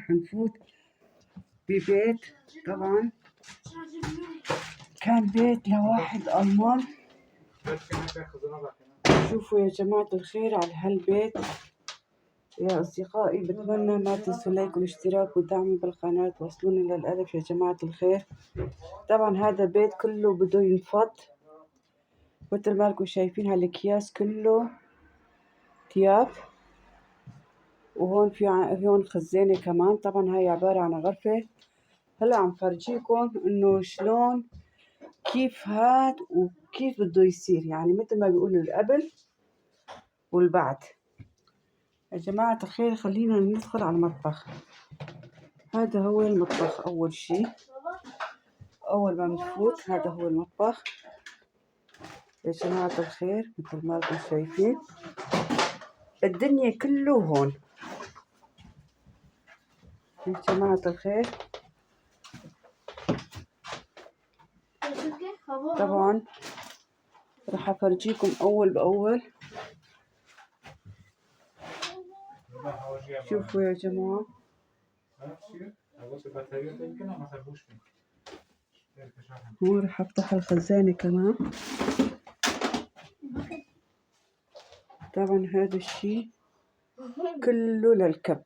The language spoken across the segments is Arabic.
راح نفوت ببيت. طبعا كان بيت لواحد ألمان. شوفوا يا جماعة الخير على هالبيت يا أصدقائي. بتمنى ما تنسوا لايك والاشتراك والدعم بالقناة، توصلوني للألف يا جماعة الخير. طبعا هذا بيت كله بده ينفض مثل ما انكم شايفين. هالأكياس كله تياب، وهون في هون خزانة كمان. طبعا هاي عبارة عن غرفة. هلا عم فرجيكم انه شلون كيف هاد وكيف بده يصير، يعني مثل ما بيقولوا القبل والبعد. يا جماعة الخير خلينا ندخل على المطبخ. هذا هو المطبخ. أول شي أول ما نفوت هذا هو المطبخ يا جماعة الخير. مثل ما انتم شايفين الدنيا كله هون يا جماعة الخير. طبعا راح أفرجيكم أول بأول. شوفوا يا جماعة هون راح أفتح الخزانة كمان. طبعا هذا الشي كله للكب.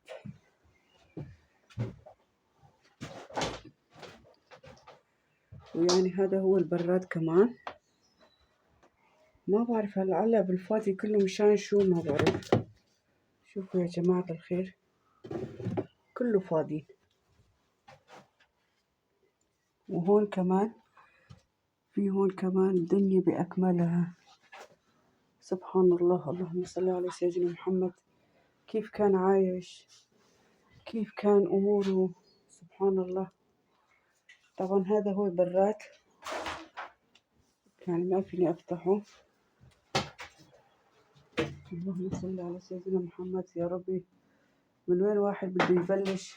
ويعني هذا هو البراد كمان. ما بعرف هالعلق بالفاضي كله مشان شو ما بعرف. شوفوا يا جماعة الخير كله فاضي. وهون كمان في هون كمان الدنيا بأكملها. سبحان الله. اللهم صل على سيدنا محمد. كيف كان عايش، كيف كان أموره، سبحان الله. طبعا هذا هو البراد، يعني ما فيني أفتحه. اللهم صل على سيدنا محمد يا ربي. من وين واحد بده يبلش؟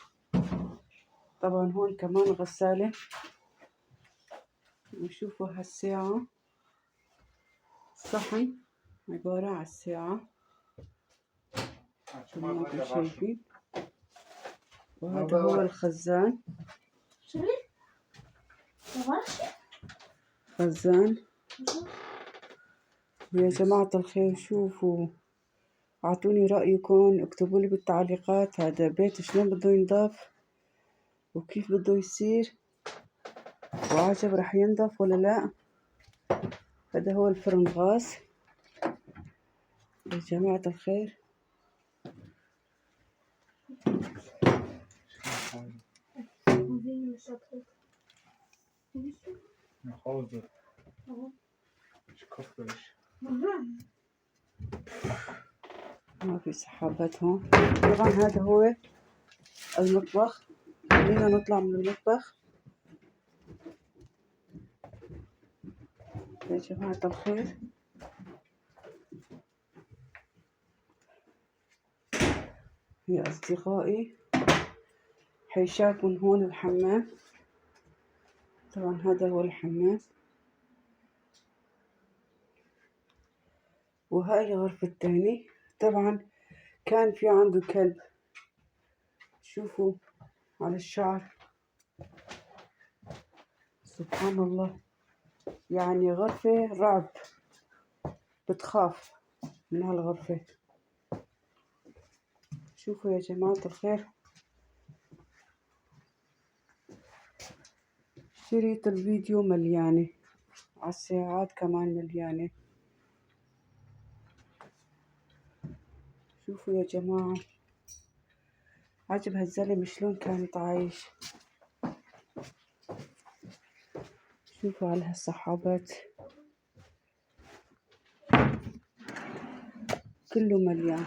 طبعا هون كمان غسالة. وشوفوا هالساعة صحن عبارة عن الساعة مثل ما انتم شايفين. وهذا هو الخزان. خزان. يا جماعة الخير شوفوا، اعطوني رأيكم، اكتبوا لي بالتعليقات هذا بيت شلون بده ينضاف وكيف بده يصير، وعجب رح ينضف ولا لا. هذا هو الفرن غاز يا جماعة الخير. ما في سحابات هون. طبعا هذا هو المطبخ. خلينا نطلع من المطبخ يا جماعة الخير. يا أصدقائي حيشاكم هون الحمام. طبعا هذا هو الحمام. وهاي غرفة تاني. طبعا كان في عنده كلب. شوفوا على الشعر سبحان الله. يعني غرفة رعب، بتخاف من هالغرفة. شوفوا يا جماعة الخير شريط الفيديو مليانة، عالساعات كمان مليانة. شوفوا يا جماعة عجب هالزلمة شلون كانت عايش. شوفوا على هالسحابات كله مليان.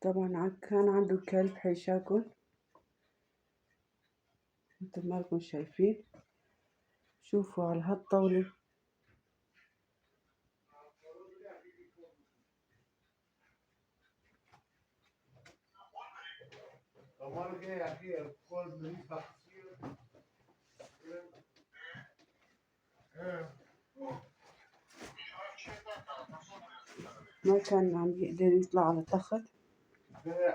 طبعا كان عنده كلب حيشاكل مثل ما انكم شايفين. شوفوا على هالطاولة ما كان عم يقدر يطلع على تخت،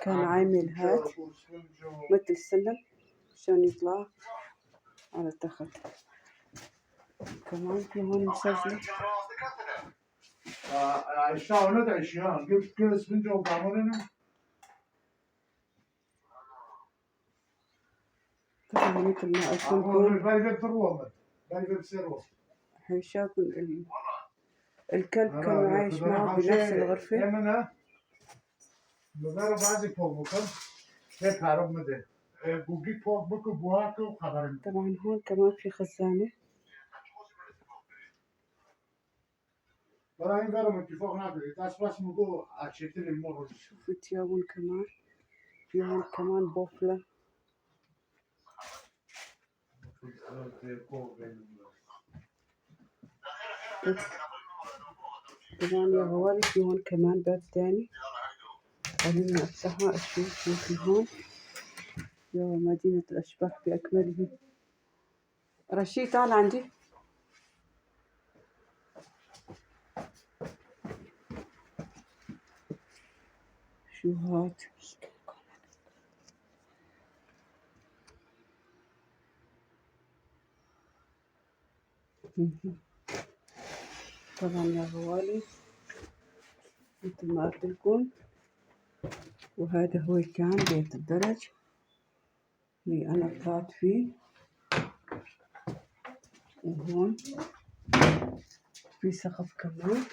كان عامل هاد مثل سلم عشان يطلع على التخت. كمان في هون مسجلة. طبعا مثل ما قلت لكم حيشاكم الكلب كان عايش معه بنفس الغرفة. طبعا هون كمان في خزانة. شوفوا تيابون كمان، في هون كمان بوفلة. طبعا يا غوالي في هون كمان باب تاني، خلينا أفتحها أشوف ممكن هون. يا مدينة الأشباح بأكمله. رشيد تعال عندي. شو هاد؟ طبعا يا غوالي مثل ما قلت لكم، وهذا هو كان بيت الدرج اللي أنا طلعت فيه. وهون في سقف كمان.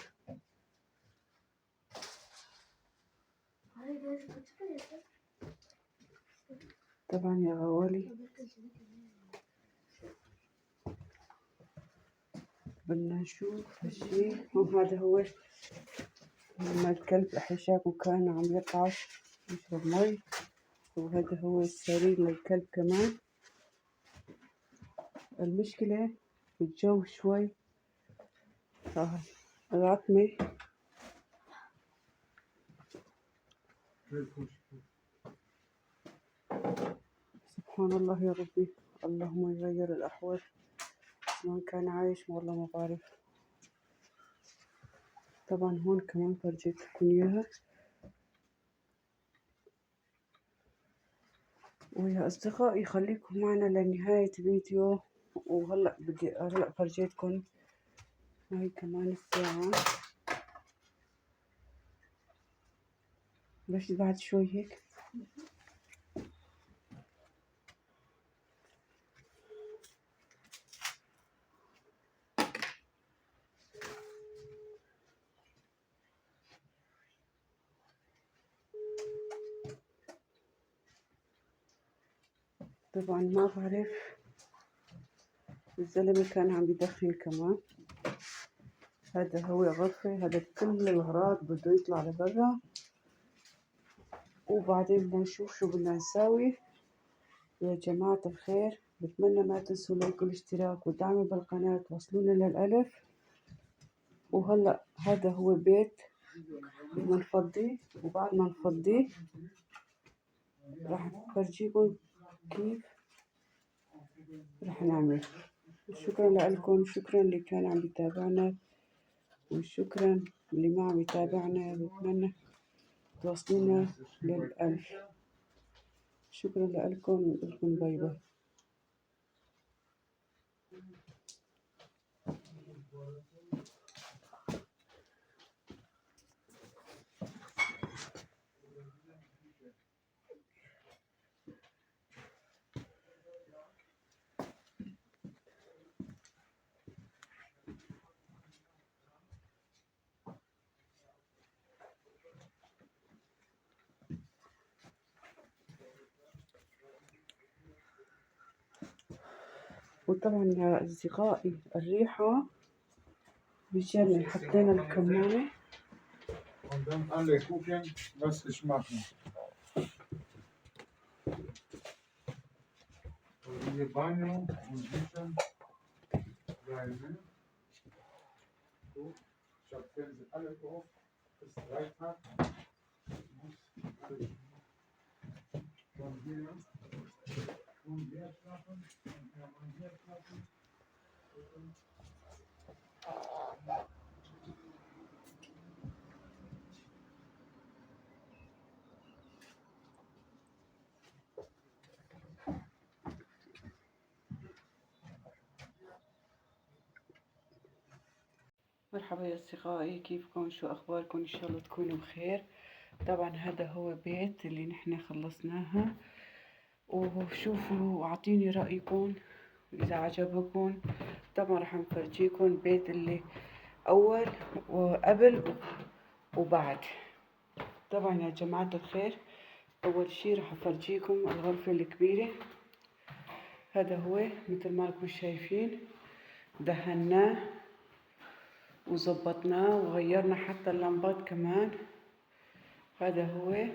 طبعا يا غوالي بدنا نشوف هالشي. وهذا هو لما الكلب أحيشاكو كان عم يطعش يشرب مي. وهذا هو السرير للكلب كمان. المشكلة الجو شوي العتمة. سبحان الله يا ربي، اللهم يغير الأحوال. من كان عايش والله ما بعرف. طبعا هون كمان فرجيت لكم إياها. ويا أصدقائي خليكم معنا لنهاية الفيديو. وهلأ هلأ فرجيتكم هاي كمان الساعة، بس بعد شوي هيك. طبعا ما بعرف الزلمة كان عم يدخن كمان. هذا هو غرفة، هذا كل الأغراض بده يطلع لبرا. وبعدين بدنا نشوف شو بدنا نساوي. يا جماعة الخير بتمنى ما تنسوا لايك والاشتراك والدعم بالقناة، توصلونا للألف. وهلأ هذا هو بيت بدنا نفضيه، وبعد ما نفضيه راح نفرجيكم كيف راح نعمل. شكرا لكم، شكرا اللي كان عم يتابعنا، وشكرا اللي ما عم يتابعنا. بتمنى توصلونا للألف. شكرا لكم، ونقول لكم باي باي. وطبعا يا أصدقائي الريحة بجنن. حطينا الكمونة. Und dann alle gucken, was ich mache. Also hier Banyo und Duschen, rein. So, ich habe Fernseher alle drauf, bis 3 Tage. Von hier schlafen, von hier schlafen. مرحبا يا أصدقائي، كيفكم؟ شو أخباركم؟ إن شاء الله تكونوا بخير. طبعا هذا هو بيت اللي نحن خلصناها، وشوفوا وأعطيني رأيكم إذا عجبكم. طبعا رح نفرجيكم بيت اللي أول وقبل وبعد. طبعا يا جماعة الخير، أول شي رح أفرجيكم الغرفة الكبيرة. هذا هو مثل ما انكم شايفين، دهناه وظبطناه وغيرنا حتى اللمبات كمان. هذا هو،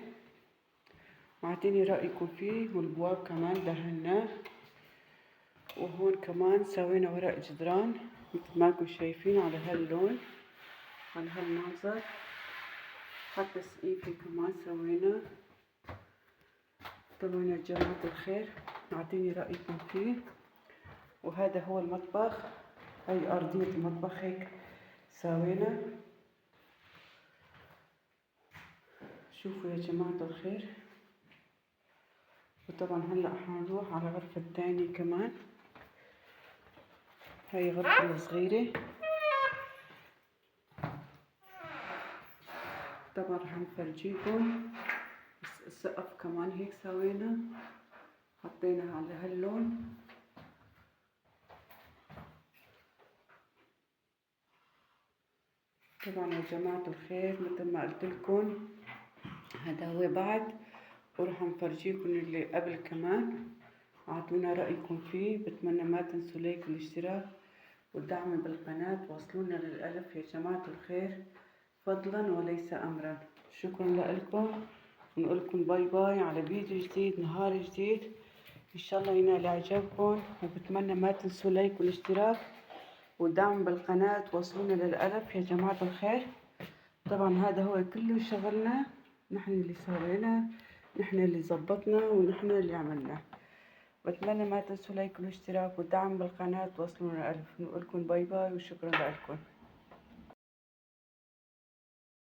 واعطيني رأيكم فيه. والبواب كمان دهناه، وهون كمان سوينا ورق جدران مثل ما انكم شايفين على هاللون، على هالمنظر. حتى سقيفة كمان سوينا. طبعا يا جماعة الخير اعطيني رأيكم فيه. وهذا هو المطبخ، هاي أرضية المطبخ هيك سوينا. شوفوا يا جماعة الخير. وطبعا هلا حنروح على الغرفة الثانية كمان، هاي غرفة الصغيرة. طبعا رح نفرجيكم السقف كمان هيك سوينا، حطينا على هاللون. طبعا يا جماعة الخير مثل ما قلت لكم هذا هو بعد، ورح نفرجيكم اللي قبل كمان. اعطونا رأيكم فيه. بتمنى ما تنسوا لايك والاشتراك والدعم بالقناة. وصلونا للألف يا جماعة الخير، فضلا وليس أمرا. شكرا لكم، ونقولكم باي باي على فيديو جديد، نهار جديد إن شاء الله ينال إعجابكم. وبتمنى ما تنسوا لايك والاشتراك والدعم بالقناة. وصلونا للألف يا جماعة الخير. طبعا هذا هو كله شغلنا، نحن اللي سويناه، نحن اللي زبطنا، ونحن اللي عملناه. بتمنى ما تنسوا لايك والاشتراك والدعم بالقناة. وصلونا للألف. نقولكم باي باي وشكرا لكم.